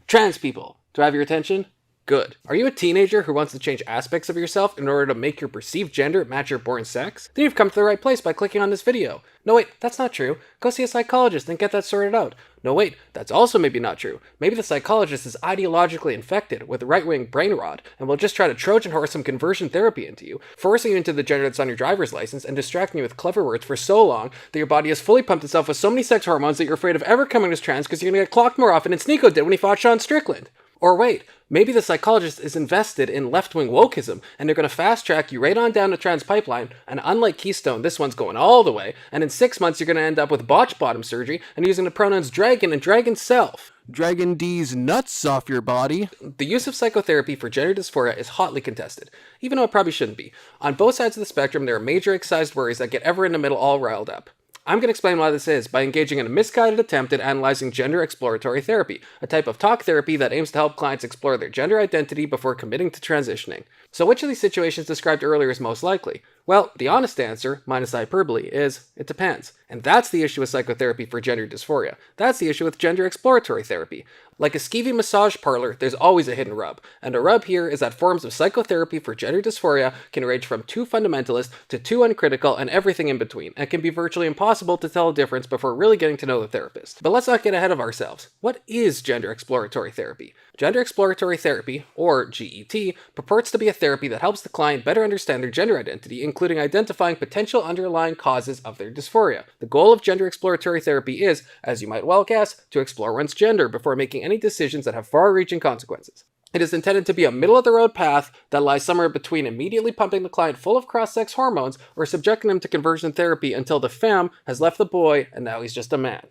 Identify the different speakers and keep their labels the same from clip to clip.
Speaker 1: Trans people, do I have your attention? Good. Are you a teenager who wants to change aspects of yourself in order to make your perceived gender match your born sex? Then you've come to the right place by clicking on this video. No wait, that's not true. Go see a psychologist and get that sorted out. No wait, that's also maybe not true. Maybe the psychologist is ideologically infected with right-wing brain rot and will just try to Trojan horse some conversion therapy into you, forcing you into the gender that's on your driver's license and distracting you with clever words for so long that your body has fully pumped itself with so many sex hormones that you're afraid of ever coming as trans because you're gonna get clocked more often than Sneeko did when he fought Sean Strickland. Or wait, maybe the psychologist is invested in left-wing wokeism, and they're going to fast-track you right on down the trans pipeline, and unlike Keystone, this one's going all the way, and in 6 months you're going to end up with botched bottom surgery, and using the pronouns dragon and dragon self. Dragon D's nuts off your body. The use of psychotherapy for gender dysphoria is hotly contested, even though it probably shouldn't be. On both sides of the spectrum, there are major excised worries that get everyone in the middle all riled up. I'm going to explain why this is by engaging in a misguided attempt at analyzing gender exploratory therapy, a type of talk therapy that aims to help clients explore their gender identity before committing to transitioning. So which of these situations described earlier is most likely? Well, the honest answer, minus hyperbole, is it depends. And that's the issue with psychotherapy for gender dysphoria. That's the issue with gender exploratory therapy. Like a skeevy massage parlor, there's always a hidden rub. And a rub here is that forms of psychotherapy for gender dysphoria can range from too fundamentalist to too uncritical and everything in between, and can be virtually impossible to tell the difference before really getting to know the therapist. But let's not get ahead of ourselves. What is gender exploratory therapy? Gender exploratory therapy, or GET, purports to be a therapy that helps the client better understand their gender identity, including identifying potential underlying causes of their dysphoria. The goal of gender exploratory therapy is, as you might well guess, to explore one's gender before making any decisions that have far-reaching consequences. It is intended to be a middle-of-the-road path that lies somewhere between immediately pumping the client full of cross-sex hormones or subjecting them to conversion therapy until the femme has left the boy and now he's just a man.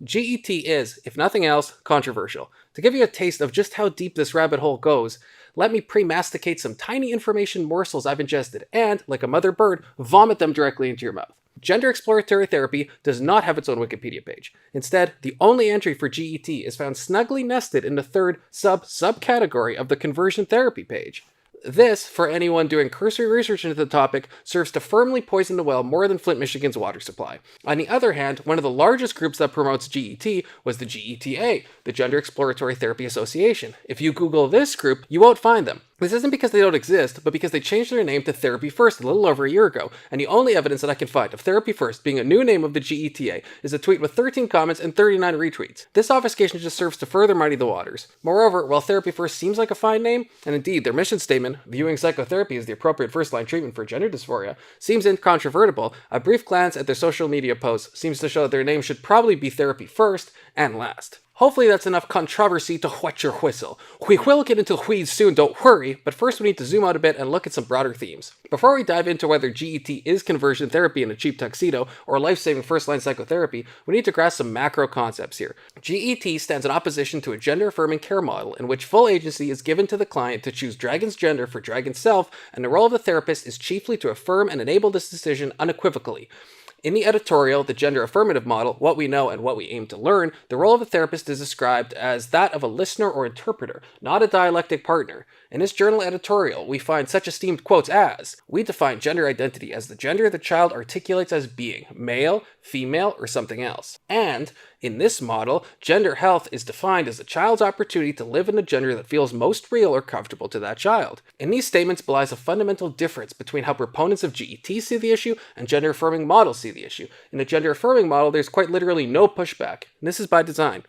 Speaker 1: GET is, if nothing else, controversial. To give you a taste of just how deep this rabbit hole goes, let me pre-masticate some tiny information morsels I've ingested and, like a mother bird, vomit them directly into your mouth. Gender exploratory therapy does not have its own Wikipedia page. Instead, the only entry for GET is found snugly nested in the third subcategory of the conversion therapy page. This, for anyone doing cursory research into the topic, serves to firmly poison the well more than Flint, Michigan's water supply. On the other hand, one of the largest groups that promotes GET was the GETA, the Gender Exploratory Therapy Association. If you Google this group, you won't find them. This isn't because they don't exist, but because they changed their name to Therapy First a little over a year ago, and the only evidence that I can find of Therapy First being a new name of the GETA is a tweet with 13 comments and 39 retweets. This obfuscation just serves to further muddy the waters. Moreover, while Therapy First seems like a fine name, and indeed their mission statement, viewing psychotherapy as the appropriate first-line treatment for gender dysphoria, seems incontrovertible, a brief glance at their social media posts seems to show that their name should probably be Therapy First and last. Hopefully that's enough controversy to whet your whistle. We will get into the weeds soon, don't worry, but first we need to zoom out a bit and look at some broader themes. Before we dive into whether GET is conversion therapy in a cheap tuxedo or life-saving first-line psychotherapy, we need to grasp some macro concepts here. GET stands in opposition to a gender-affirming care model in which full agency is given to the client to choose dragon's gender for dragon's self, and the role of the therapist is chiefly to affirm and enable this decision unequivocally. In the editorial, The Gender Affirmative Model, What We Know and What We Aim to Learn, the role of a therapist is described as that of a listener or interpreter, not a dialectic partner. In this journal editorial, we find such esteemed quotes as, "We define gender identity as the gender the child articulates as being, male, female, or something else." And, in this model, gender health is defined as a child's opportunity to live in the gender that feels most real or comfortable to that child. In these statements belies a fundamental difference between how proponents of GET see the issue and gender-affirming models see the issue. In the gender-affirming model, there's quite literally no pushback, and this is by design.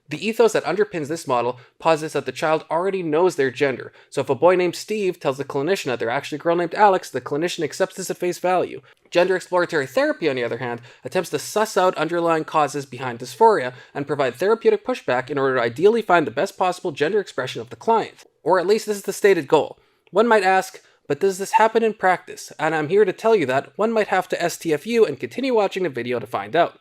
Speaker 1: The ethos that underpins this model posits that the child already knows their gender, so if a boy named Steve tells the clinician that they're actually a girl named Alex, the clinician accepts this at face value. Gender exploratory therapy, on the other hand, attempts to suss out underlying causes behind dysphoria and provide therapeutic pushback in order to ideally find the best possible gender expression of the client. Or at least this is the stated goal. One might ask, but does this happen in practice? And I'm here to tell you that one might have to STFU and continue watching the video to find out.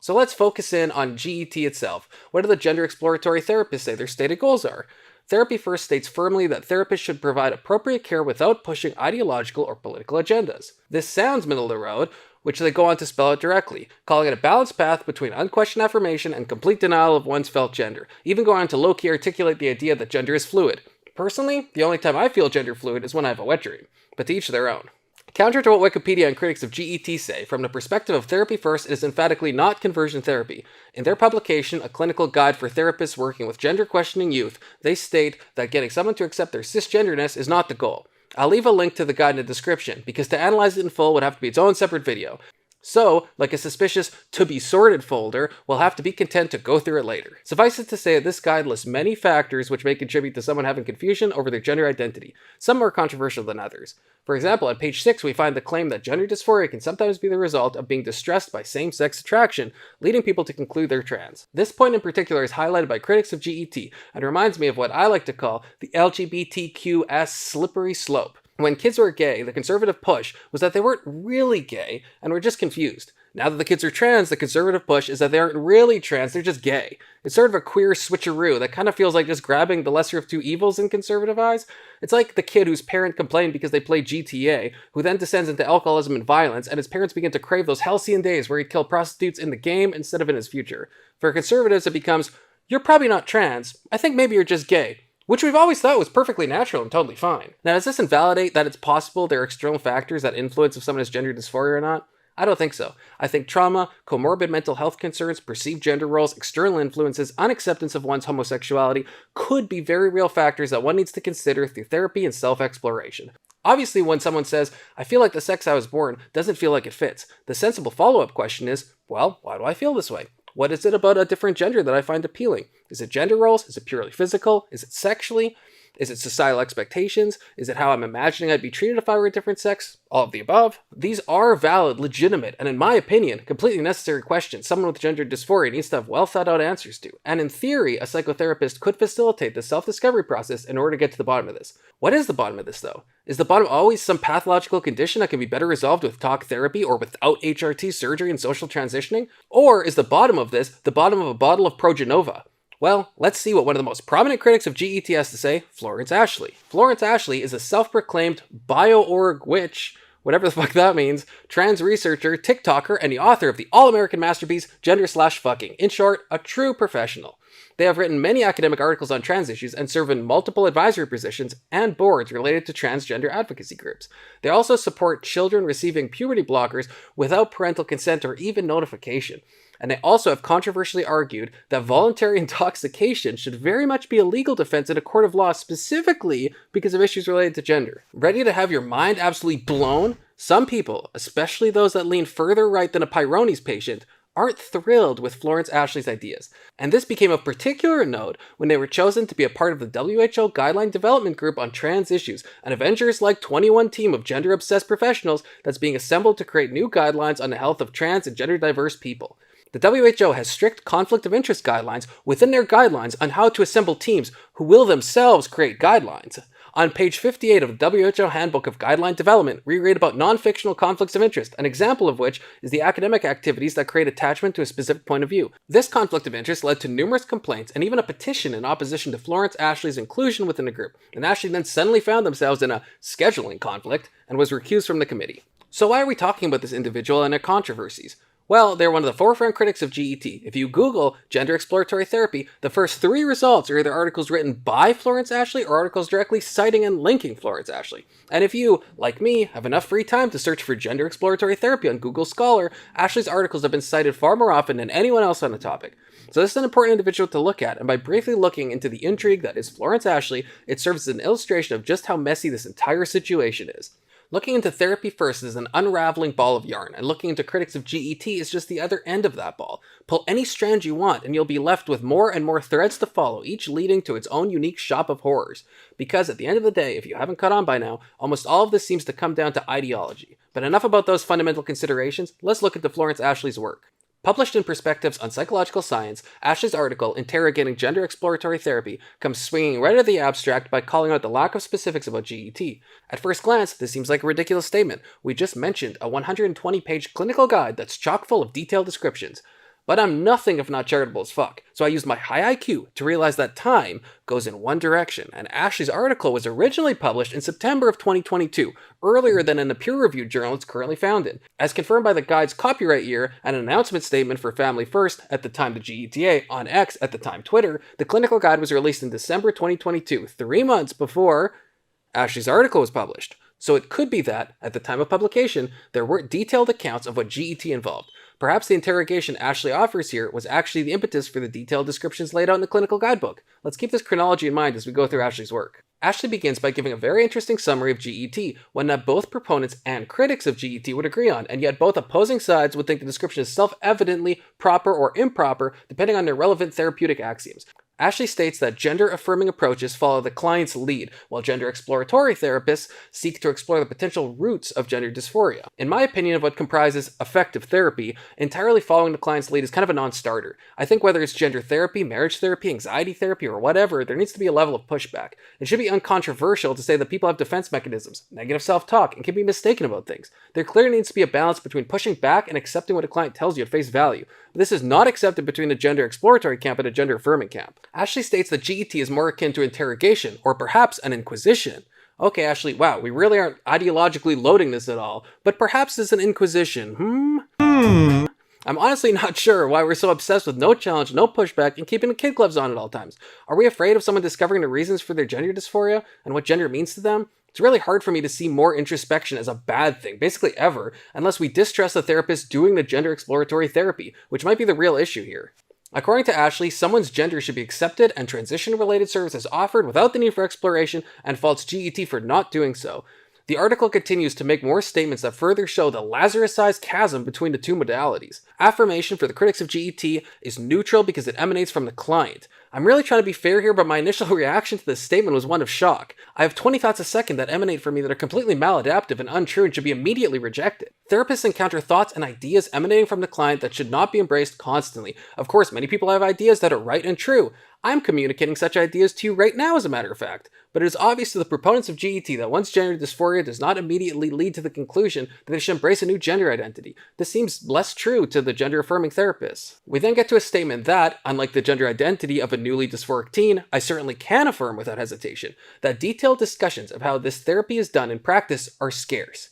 Speaker 1: So let's focus in on GET itself. What do the gender exploratory therapists say their stated goals are? Therapy First states firmly that therapists should provide appropriate care without pushing ideological or political agendas. This sounds middle of the road, which they go on to spell out directly, calling it a balanced path between unquestioned affirmation and complete denial of one's felt gender, even going on to low-key articulate the idea that gender is fluid. Personally, the only time I feel gender fluid is when I have a wet dream, but to each their own. Counter to what Wikipedia and critics of GET say, from the perspective of Therapy First, it is emphatically not conversion therapy. In their publication, A Clinical Guide for Therapists Working with Gender-Questioning Youth, they state that getting someone to accept their cisgenderness is not the goal. I'll leave a link to the guide in the description, because to analyze it in full would have to be its own separate video. So, like a suspicious to-be-sorted folder, we'll have to be content to go through it later. Suffice it to say that this guide lists many factors which may contribute to someone having confusion over their gender identity, some more controversial than others. For example, on page 6 we find the claim that gender dysphoria can sometimes be the result of being distressed by same-sex attraction, leading people to conclude they're trans. This point in particular is highlighted by critics of GET, and reminds me of what I like to call the LGBTQS slippery slope. When kids were gay, the conservative push was that they weren't really gay and were just confused. Now that the kids are trans, the conservative push is that they aren't really trans, they're just gay. It's sort of a queer switcheroo that kind of feels like just grabbing the lesser of two evils in conservative eyes. It's like the kid whose parent complained because they played GTA, who then descends into alcoholism and violence, and his parents begin to crave those halcyon days where he'd kill prostitutes in the game instead of in his future. For conservatives, it becomes, you're probably not trans, I think maybe you're just gay. Which we've always thought was perfectly natural and totally fine. Now, does this invalidate that it's possible there are external factors that influence if someone has gender dysphoria or not? I don't think so. I think trauma, comorbid mental health concerns, perceived gender roles, external influences, unacceptance of one's homosexuality could be very real factors that one needs to consider through therapy and self-exploration. Obviously, when someone says, I feel like the sex I was born doesn't feel like it fits, the sensible follow-up question is, well, why do I feel this way? What is it about a different gender that I find appealing? Is it gender roles? Is it purely physical? Is it sexually? Is it societal expectations? Is it how I'm imagining I'd be treated if I were a different sex? All of the above. These are valid, legitimate, and in my opinion, completely necessary questions someone with gender dysphoria needs to have well thought out answers to. And in theory, a psychotherapist could facilitate the self-discovery process in order to get to the bottom of this. What is the bottom of this, though? Is the bottom always some pathological condition that can be better resolved with talk therapy or without HRT surgery and social transitioning? Or is the bottom of this the bottom of a bottle of Progenova? Well, let's see what one of the most prominent critics of GET has to say, Florence Ashley. Florence Ashley is a self-proclaimed bio-org witch, whatever the fuck that means, trans researcher, TikToker, and the author of the all-American masterpiece, Gender/Fucking. In short, a true professional. They have written many academic articles on trans issues and serve in multiple advisory positions and boards related to transgender advocacy groups. They also support children receiving puberty blockers without parental consent or even notification. And they also have controversially argued that voluntary intoxication should very much be a legal defense in a court of law, specifically because of issues related to gender. Ready to have your mind absolutely blown? Some people, especially those that lean further right than a Peyronie's patient, aren't thrilled with Florence Ashley's ideas. And this became of particular note when they were chosen to be a part of the WHO Guideline Development Group on Trans Issues, an Avengers-like 21 team of gender-obsessed professionals that's being assembled to create new guidelines on the health of trans and gender-diverse people. The WHO has strict conflict of interest guidelines within their guidelines on how to assemble teams who will themselves create guidelines. On page 58 of the WHO Handbook of Guideline Development, we read about non-fictional conflicts of interest, an example of which is the academic activities that create attachment to a specific point of view. This conflict of interest led to numerous complaints and even a petition in opposition to Florence Ashley's inclusion within the group, and Ashley then suddenly found themselves in a scheduling conflict and was recused from the committee. So why are we talking about this individual and their controversies? Well, they're one of the forefront critics of GET. If you Google Gender Exploratory Therapy, the first 3 results are either articles written by Florence Ashley or articles directly citing and linking Florence Ashley. And if you, like me, have enough free time to search for Gender Exploratory Therapy on Google Scholar, Ashley's articles have been cited far more often than anyone else on the topic. So this is an important individual to look at, and by briefly looking into the intrigue that is Florence Ashley, it serves as an illustration of just how messy this entire situation is. Looking into Therapy First is an unraveling ball of yarn, and looking into critics of GET is just the other end of that ball. Pull any strand you want, and you'll be left with more and more threads to follow, each leading to its own unique shop of horrors. Because at the end of the day, if you haven't caught on by now, almost all of this seems to come down to ideology. But enough about those fundamental considerations, let's look into Florence Ashley's work. Published in Perspectives on Psychological Science, Ashley's article, Interrogating Gender Exploratory Therapy, comes swinging right at the abstract by calling out the lack of specifics about GET. At first glance, this seems like a ridiculous statement. We just mentioned a 120-page clinical guide that's chock full of detailed descriptions. But I'm nothing if not charitable as fuck, so I used my high IQ to realize that time goes in one direction, and Ashley's article was originally published in September of 2022, earlier than in the peer-reviewed journal it's currently found in. As confirmed by the guide's copyright year and an announcement statement for Family First, at the time the GETA, on X, at the time Twitter, the clinical guide was released in December 2022, 3 months before Ashley's article was published. So it could be that, at the time of publication, there weren't detailed accounts of what GET involved. Perhaps the interrogation Ashley offers here was actually the impetus for the detailed descriptions laid out in the clinical guidebook. Let's keep this chronology in mind as we go through Ashley's work. Ashley begins by giving a very interesting summary of GET, one that both proponents and critics of GET would agree on, and yet both opposing sides would think the description is self-evidently proper or improper, depending on their relevant therapeutic axioms. Ashley states that gender-affirming approaches follow the client's lead, while gender exploratory therapists seek to explore the potential roots of gender dysphoria. In my opinion of what comprises effective therapy, entirely following the client's lead is kind of a non-starter. I think whether it's gender therapy, marriage therapy, anxiety therapy, or whatever, there needs to be a level of pushback. It should be uncontroversial to say that people have defense mechanisms, negative self-talk, and can be mistaken about things. There clearly needs to be a balance between pushing back and accepting what a client tells you at face value. But this is not accepted between the gender exploratory camp and a gender affirming camp. Ashley states that GET is more akin to interrogation, or perhaps an inquisition. Okay, Ashley, wow, we really aren't ideologically loading this at all, but perhaps it's an inquisition, I'm honestly not sure why we're so obsessed with no challenge, no pushback, and keeping the kid gloves on at all times. Are we afraid of someone discovering the reasons for their gender dysphoria and what gender means to them? It's really hard for me to see more introspection as a bad thing, basically ever, unless we distrust the therapist doing the gender exploratory therapy, which might be the real issue here. According to Ashley, someone's gender should be accepted and transition-related services offered without the need for exploration, and faults GET for not doing so. The article continues to make more statements that further show the Lazarus-sized chasm between the two modalities. Affirmation for the critics of GET is neutral because it emanates from the client. I'm really trying to be fair here, but my initial reaction to this statement was one of shock. I have 20 thoughts a second that emanate from me that are completely maladaptive and untrue and should be immediately rejected. Therapists encounter thoughts and ideas emanating from the client that should not be embraced constantly. Of course, many people have ideas that are right and true. I'm communicating such ideas to you right now, as a matter of fact. But it is obvious to the proponents of GET that one's gender dysphoria does not immediately lead to the conclusion that they should embrace a new gender identity. This seems less true to the gender-affirming therapists. We then get to a statement that, unlike the gender identity of a newly dysphoric teen, I certainly can affirm without hesitation, that detailed discussions of how this therapy is done in practice are scarce.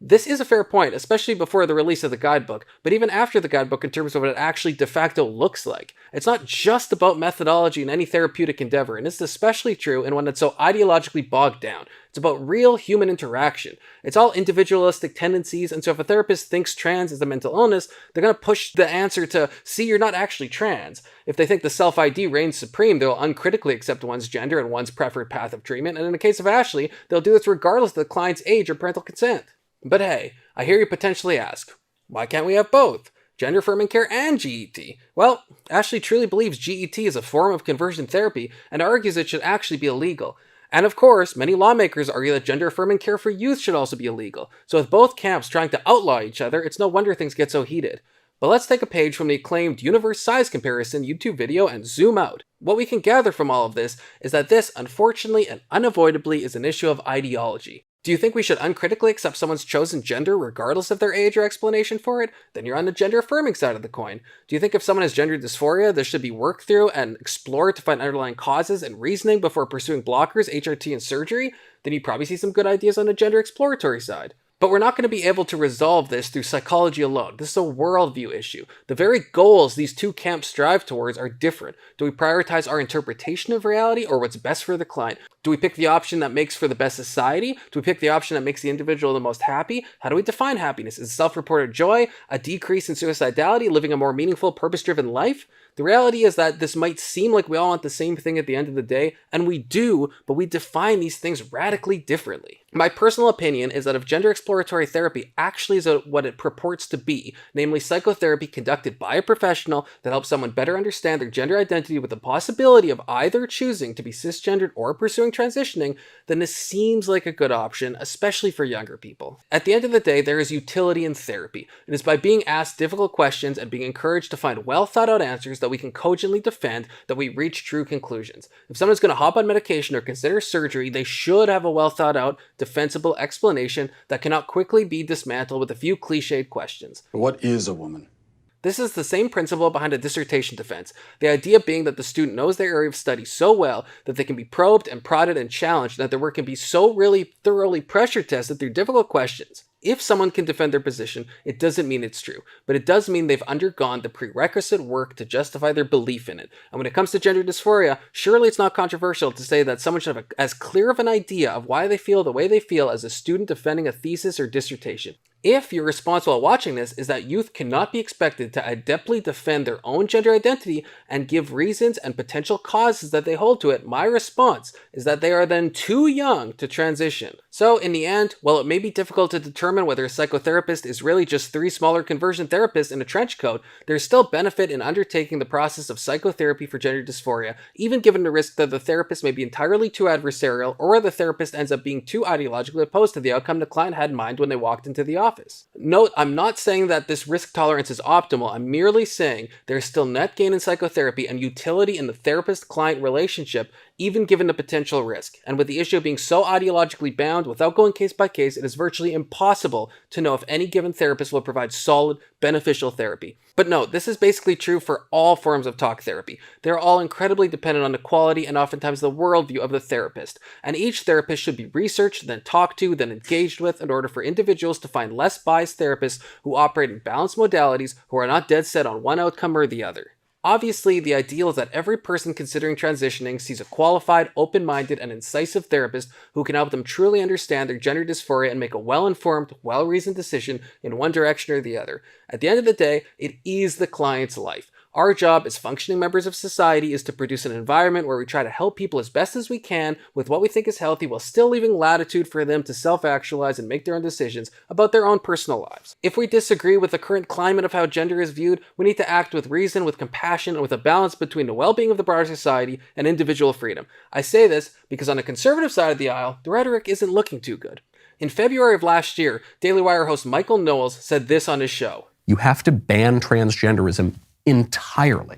Speaker 1: This is a fair point, especially before the release of the guidebook, but even after the guidebook in terms of what it actually de facto looks like. It's not just about methodology in any therapeutic endeavor, and this is especially true in one that's so ideologically bogged down. It's about real human interaction. It's all individualistic tendencies, and so if a therapist thinks trans is a mental illness, they're going to push the answer to, see, you're not actually trans. If they think the self-ID reigns supreme, they'll uncritically accept one's gender and one's preferred path of treatment, and in the case of Ashley, they'll do this regardless of the client's age or parental consent. But hey, I hear you potentially ask, why can't we have both? Gender affirming care and GET? Well, Ashley truly believes GET is a form of conversion therapy and argues it should actually be illegal. And of course, many lawmakers argue that gender affirming care for youth should also be illegal. So with both camps trying to outlaw each other, it's no wonder things get so heated. But let's take a page from the acclaimed universe size comparison YouTube video and zoom out. What we can gather from all of this is that this, unfortunately and unavoidably, is an issue of ideology. Do you think we should uncritically accept someone's chosen gender regardless of their age or explanation for it? Then you're on the gender-affirming side of the coin. Do you think if someone has gender dysphoria, this should be worked through and explored to find underlying causes and reasoning before pursuing blockers, HRT, and surgery? Then you'd probably see some good ideas on the gender exploratory side. But we're not going to be able to resolve this through psychology alone. This is a worldview issue. The very goals these two camps strive towards are different. Do we prioritize our interpretation of reality or what's best for the client? Do we pick the option that makes for the best society? Do we pick the option that makes the individual the most happy? How do we define happiness? Is self-reported joy, a decrease in suicidality, living a more meaningful, purpose-driven life? The reality is that this might seem like we all want the same thing at the end of the day, and we do, but we define these things radically differently. My personal opinion is that if gender exploratory therapy actually is what it purports to be, namely psychotherapy conducted by a professional that helps someone better understand their gender identity with the possibility of either choosing to be cisgendered or pursuing transitioning, then this seems like a good option, especially for younger people. At the end of the day, there is utility in therapy. It is by being asked difficult questions and being encouraged to find well thought out answers that we can cogently defend that we reach true conclusions. If someone's going to hop on medication or consider surgery, they should have a well thought out, defensible explanation that cannot quickly be dismantled with a few cliched questions.
Speaker 2: What is a woman?
Speaker 1: This is the same principle behind a dissertation defense, the idea being that the student knows their area of study so well that they can be probed and prodded and challenged, that their work can be so really thoroughly pressure tested through difficult questions. If someone can defend their position, it doesn't mean it's true, but it does mean they've undergone the prerequisite work to justify their belief in it. And when it comes to gender dysphoria, surely it's not controversial to say that someone should have as clear of an idea of why they feel the way they feel as a student defending a thesis or dissertation. If your response while watching this is that youth cannot be expected to adeptly defend their own gender identity and give reasons and potential causes that they hold to it, my response is that they are then too young to transition. So in the end, while it may be difficult to determine whether a psychotherapist is really just 3 smaller conversion therapists in a trench coat, there's still benefit in undertaking the process of psychotherapy for gender dysphoria, even given the risk that the therapist may be entirely too adversarial or the therapist ends up being too ideologically opposed to the outcome the client had in mind when they walked into the office. Note, I'm not saying that this risk tolerance is optimal. I'm merely saying there's still net gain in psychotherapy and utility in the therapist-client relationship, even given the potential risk. And with the issue being so ideologically bound, without going case by case, it is virtually impossible to know if any given therapist will provide solid, beneficial therapy. But no, this is basically true for all forms of talk therapy. They're all incredibly dependent on the quality and oftentimes the worldview of the therapist. And each therapist should be researched, then talked to, then engaged with in order for individuals to find less biased therapists who operate in balanced modalities who are not dead set on one outcome or the other. Obviously, the ideal is that every person considering transitioning sees a qualified, open-minded, and incisive therapist who can help them truly understand their gender dysphoria and make a well-informed, well-reasoned decision in one direction or the other. At the end of the day, it is the client's life. Our job as functioning members of society is to produce an environment where we try to help people as best as we can with what we think is healthy while still leaving latitude for them to self-actualize and make their own decisions about their own personal lives. If we disagree with the current climate of how gender is viewed, we need to act with reason, with compassion, and with a balance between the well-being of the broader society and individual freedom. I say this because on the conservative side of the aisle, the rhetoric isn't looking too good. In February of last year, Daily Wire host Michael Knowles said this on his show.
Speaker 2: You have to ban transgenderism entirely.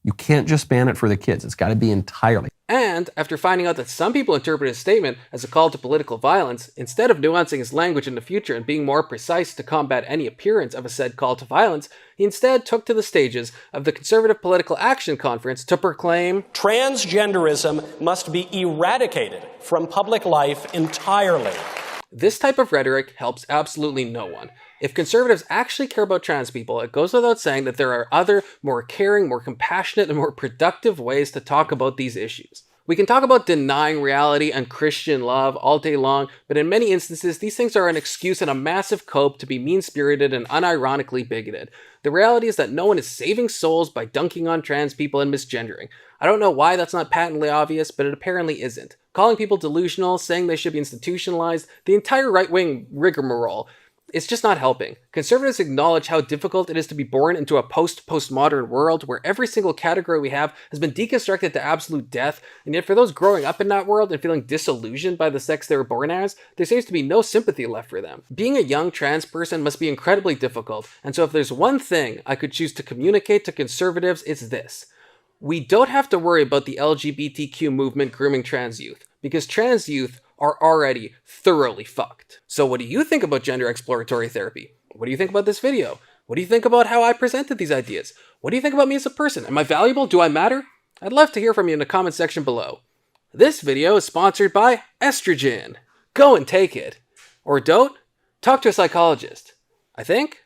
Speaker 2: You can't just ban it for the kids. It's got to be entirely.
Speaker 1: And after finding out that some people interpret his statement as a call to political violence, instead of nuancing his language in the future and being more precise to combat any appearance of a said call to violence, he instead took to the stages of the Conservative Political Action Conference to proclaim,
Speaker 3: transgenderism must be eradicated from public life entirely.
Speaker 1: This type of rhetoric helps absolutely no one. If conservatives actually care about trans people, it goes without saying that there are other, more caring, more compassionate, and more productive ways to talk about these issues. We can talk about denying reality and Christian love all day long, but in many instances, these things are an excuse and a massive cope to be mean-spirited and unironically bigoted. The reality is that no one is saving souls by dunking on trans people and misgendering. I don't know why that's not patently obvious, but it apparently isn't. Calling people delusional, saying they should be institutionalized, the entire right-wing rigmarole, it's just not helping. Conservatives acknowledge how difficult it is to be born into a postmodern world where every single category we have has been deconstructed to absolute death, and yet for those growing up in that world and feeling disillusioned by the sex they were born as, there seems to be no sympathy left for them. Being a young trans person must be incredibly difficult, and so if there's one thing I could choose to communicate to conservatives, it's this. We don't have to worry about the LGBTQ movement grooming trans youth, because trans youth are already thoroughly fucked. So what do you think about gender exploratory therapy? What do you think about this video? What do you think about how I presented these ideas? What do you think about me as a person? Am I valuable? Do I matter? I'd love to hear from you in the comment section below. This video is sponsored by estrogen. Go and take it. Or don't. Talk to a psychologist. I think